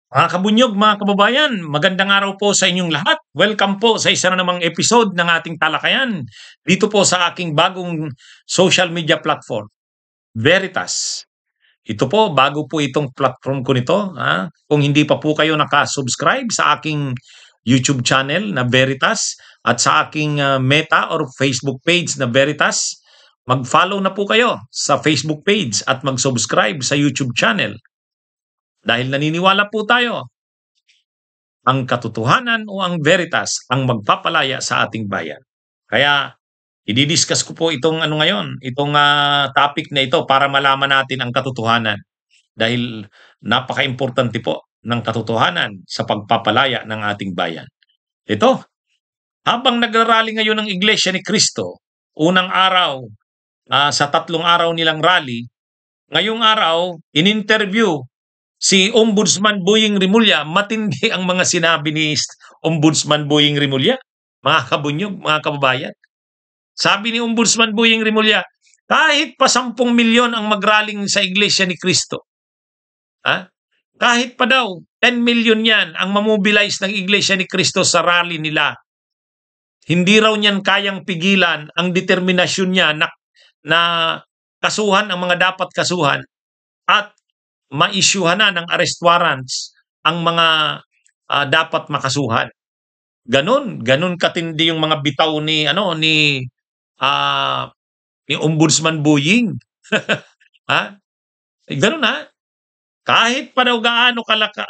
Mga kabunyog, mga kababayan, magandang araw po sa inyong lahat. Welcome po sa isa na namang episode ng ating talakayan dito po sa aking bagong social media platform, Veritas. Ito po, bago po itong platform ko nito. Kung hindi pa po kayo nakasubscribe sa aking YouTube channel na Veritas at sa aking Meta or Facebook page na Veritas, mag-follow na po kayo sa Facebook page at mag-subscribe sa YouTube channel. Dahil naniniwala po tayo, ang katotohanan o ang veritas ang magpapalaya sa ating bayan. Kaya i-discuss ko po itong ngayon, itong topic na ito para malaman natin ang katotohanan. Dahil napaka-importante po ng katotohanan sa pagpapalaya ng ating bayan. Ito, habang nagrarally ngayon ng Iglesia ni Cristo, unang araw sa 3 araw nilang rally, ngayong araw, in-interview si Ombudsman Boying Rimulya. Matindi ang mga sinabi ni Ombudsman Boying Rimulya, mga kabunyog, mga kababayan. Sabi ni Ombudsman Boying Rimulya, kahit pa 10 milyon ang magraling sa Iglesia ni Cristo, kahit pa daw 10 milyon yan ang mamobilize ng Iglesia ni Cristo sa rally nila, hindi raw niyan kayang pigilan ang determinasyon niya na kasuhan ang mga dapat kasuhan at ma-issuehan na ng arrest warrants ang mga dapat makasuhan. Ganun katindi yung mga bitaw ni Ombudsman Boying. Ganun kahit pa daw gaano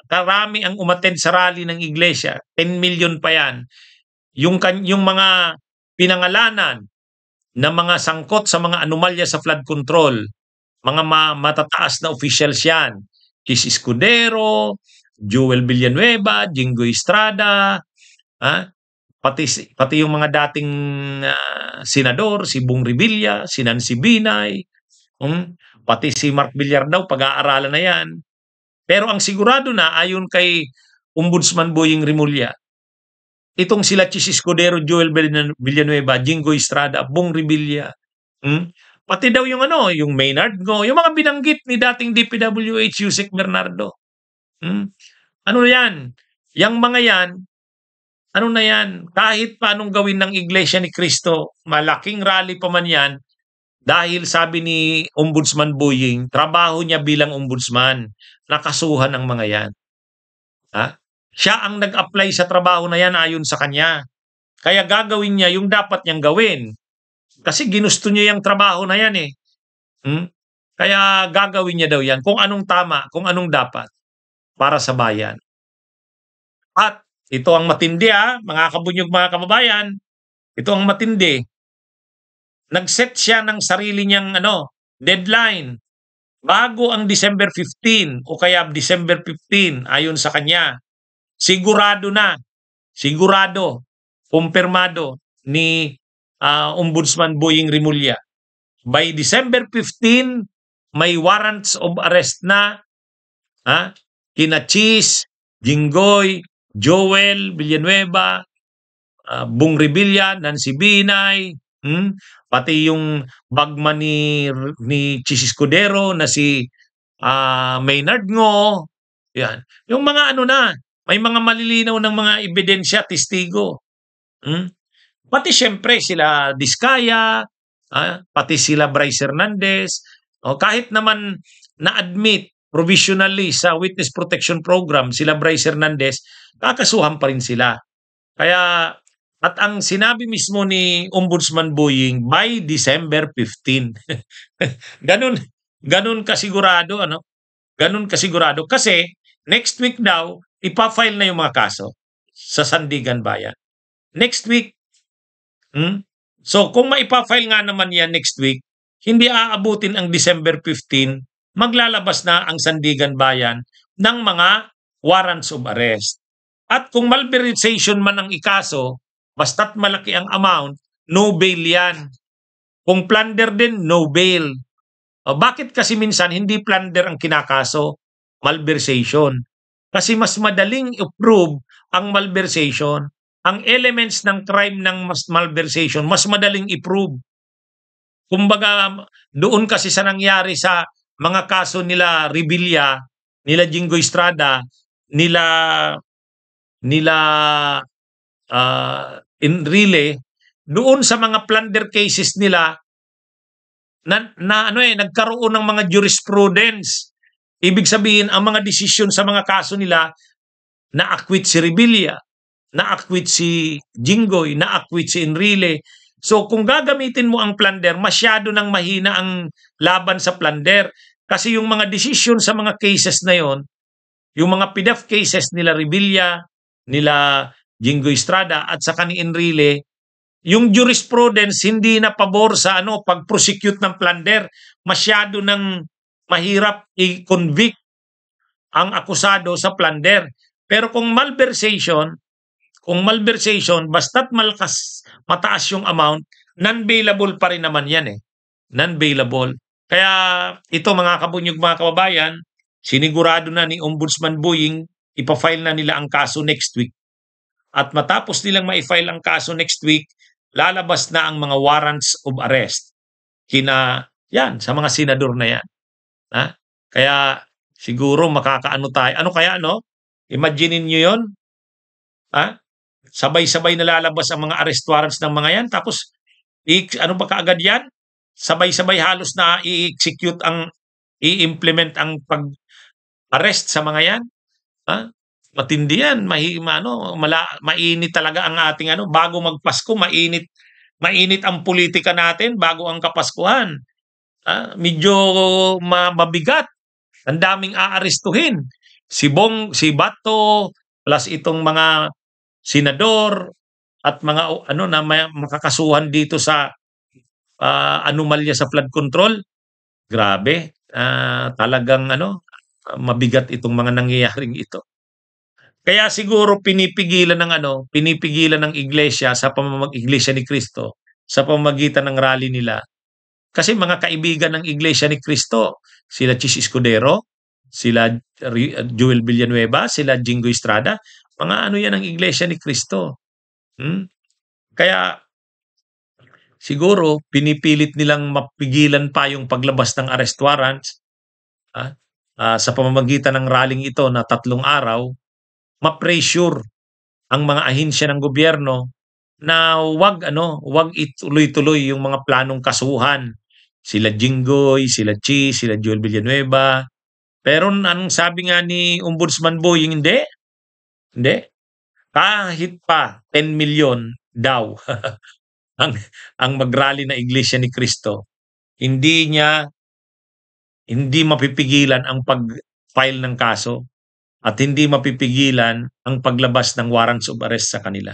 karami ang umattend sa rally ng iglesia, 10 million pa yan. Yung mga pinangalanan na mga sangkot sa mga anomalya sa flood control, mga matataas na officials yan. Chis Escudero, Joel Villanueva, Jinggoy Estrada, pati yung mga dating senador, si Bong Revilla, si Nancy Binay, pati si Mark Villar daw, pag-aaralan na yan. Pero ang sigurado na, ayon kay Ombudsman Boying Rimulya, itong sila Chis Escudero, Joel Villanueva, Jinggoy Estrada, Bong Revilla, pati daw yung Maynard Ngo, yung mga binanggit ni dating DPWH Yusek Bernardo. Ano yan? Yang mga yan, ano na yan? Kahit paanong gawin ng Iglesia ni Cristo, malaking rally pa man yan, dahil sabi ni Ombudsman Boying, trabaho niya bilang ombudsman, nakasuhan ang mga yan. Siya ang nag-apply sa trabaho na yan ayon sa kanya. Kaya gagawin niya yung dapat niyang gawin. Kasi ginusto niya yung trabaho na yan eh. Kaya gagawin niya daw yan kung anong tama, kung anong dapat para sa bayan. At ito ang matindi mga kabunyog, mga kababayan. Ito ang matindi. Nag-set siya ng sarili niyang deadline bago ang December 15 o kaya December 15 ayon sa kanya. Sigurado, kumpirmado ni Ombudsman Boying Rimulya. By December 15, may warrants of arrest na kina Chis, Jinggoy, Joel Villanueva, Bong Revilla, Nancy Binay, pati yung bagman ni Chis Escudero na si Maynard Ngo. Yan. Yung mga may mga malilinaw ng mga ebidensya, testigo. Pati siyempre sila Diskaya, pati sila Bryce Hernandez, kahit naman na-admit provisionally sa Witness Protection Program sila Bryce Hernandez, kakasuhan pa rin sila. Kaya, at ang sinabi mismo ni Ombudsman Boying, by December 15. Ganun kasigurado, Ganun kasigurado. Kasi, next week daw, ipa-file na yung mga kaso sa Sandigan Bayan. Next week. So, kung maipa-file nga naman yan next week, hindi aabutin ang December 15, maglalabas na ang Sandigan Bayan ng mga warrants of arrest. At kung malversation man ang ikaso, basta't malaki ang amount, no bail yan. Kung plunder din, no bail. Bakit kasi minsan hindi plunder ang kinakaso? Malversation. Kasi mas madaling i-prove ang malversation. Ang elements ng crime ng malversation, mas madaling i-prove. Kumbaga, doon kasi sa nangyari sa mga kaso nila Revilla, nila Jinggoy Estrada, nila nila Enrile doon sa mga plunder cases nila na ano nagkaroon ng mga jurisprudence. Ibig sabihin, ang mga desisyon sa mga kaso nila, na-acquit si Revilla, na-acquit si Jinggoy, na-acquit si Enrile. So kung gagamitin mo ang plunder, masyado nang mahina ang laban sa plunder. Kasi yung mga desisyon sa mga cases na yon, yung mga PDEF cases nila Revilla, nila Jinggoy Estrada at saka ni Enrile, yung jurisprudence hindi na pabor sa pag-prosecute ng plunder. Masyado nang mahirap i-convict ang akusado sa plunder. Pero kung malversation, basta't mataas yung amount, non-bailable pa rin naman yan eh. Non-bailable. Kaya ito mga kabunyog, mga kababayan, sinigurado na ni Ombudsman Boying, ipafile na nila ang kaso next week. At matapos nilang ma-file ang kaso next week, lalabas na ang mga warrants of arrest sa mga senador na yan. Ha? Kaya siguro makakaano tayo. Ano kaya, no? Imaginein nyo yun. Ha? Sabay-sabay na lalabas ang mga arrest warrants ng mga yan. Tapos, ano ba kaagad yan? Sabay-sabay halos na i-implement ang pag-arrest sa mga yan. Ha? Matindi yan. Mainit talaga ang ating bago magpasko, mainit ang politika natin bago ang Kapaskuhan. Medyo mabigat. Ang daming aarestuhin. Si Bato, plus itong mga senador at mga na makakasuhan dito sa anomalya sa flood control. Grabe. Talagang mabigat itong mga nangyayaring ito. Kaya siguro pinipigilan ng iglesia iglesia ni Cristo sa pamamagitan ng rally nila. Kasi mga kaibigan ng Iglesia ni Cristo, sila Chis Escudero, sila Joel Villanueva, sila Jinggoy Estrada, mga yan ang Iglesia ni Cristo. Kaya siguro pinipilit nilang mapigilan pa yung paglabas ng arrest warrants sa pamamagitan ng rallying ito na 3 araw, ma-pressure ang mga ahensya ng gobyerno na wag ituloy-tuloy yung mga planong kasuhan. Sila Jinggoy, sila Chi, sila Joel Villanueva. Pero anong sabi nga ni Ombudsman Boying, hindi. Kahit pa 10 million daw ang mag-rally na Iglesia ni Cristo, hindi mapipigilan ang pag-file ng kaso at hindi mapipigilan ang paglabas ng warrants of arrest sa kanila.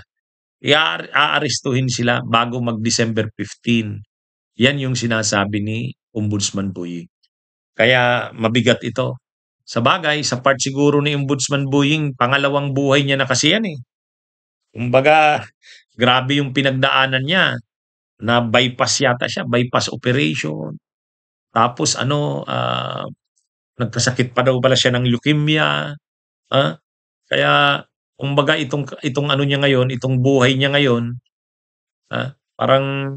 Aarestuhin sila bago mag-December 15. Yan yung sinasabi ni Ombudsman Boying. Kaya mabigat ito. Sa bagay, sa part siguro ni Ombudsman Boying, pangalawang buhay niya na kasi yan eh. Kumbaga, grabe yung pinagdaanan niya. Na bypass yata siya, bypass operation. Tapos nagkasakit pa daw pala siya ng leukemia. Kaya kumbaga itong niya ngayon, itong buhay niya ngayon, parang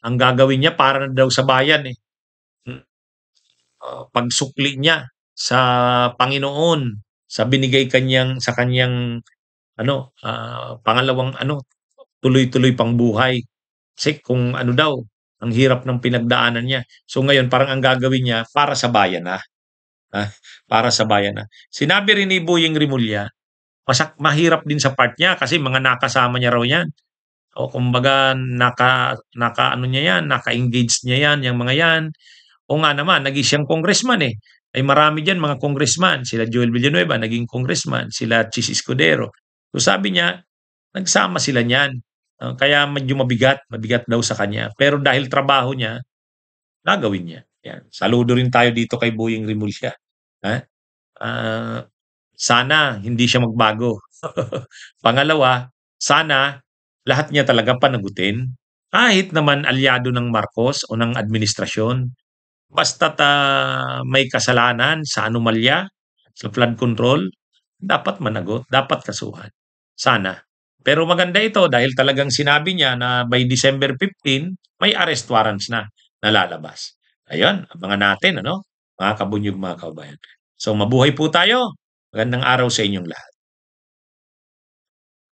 ang gagawin niya para daw sa bayan eh. Pagsukli niya sa Panginoon sa binigay sa kanyang pangalawang tuloy-tuloy pang buhay. Kasi kung daw, ang hirap ng pinagdaanan niya. So ngayon parang ang gagawin niya para sa bayan na. Para sa bayan na. Sinabi rin ni Boying Rimulya, mahirap din sa part niya kasi mga nakasama niya raw yan. O kumbaga naka-engage niya yan, yung mga yan. O nga naman, naging siyang congressman eh. Ay marami diyan mga congressman, sila Joel Villanueva naging congressman, sila Chis Escudero. So sabi niya, nagsama sila niyan. Kaya medyo mabigat daw sa kanya. Pero dahil trabaho niya, gagawin niya. Yan. Saludo rin tayo dito kay Boying Rimulya. Sana hindi siya magbago. Pangalawa, sana lahat niya talaga panagutin. Kahit naman alyado ng Marcos o ng administrasyon. Basta't may kasalanan sa anomalya, sa flood control, dapat managot, dapat kasuhan. Sana. Pero maganda ito dahil talagang sinabi niya na by December 15, may arrest warrants na lalabas. Ayun, abangan natin, mga kabunyog, mga kabayan. So mabuhay po tayo. Magandang araw sa inyong lahat.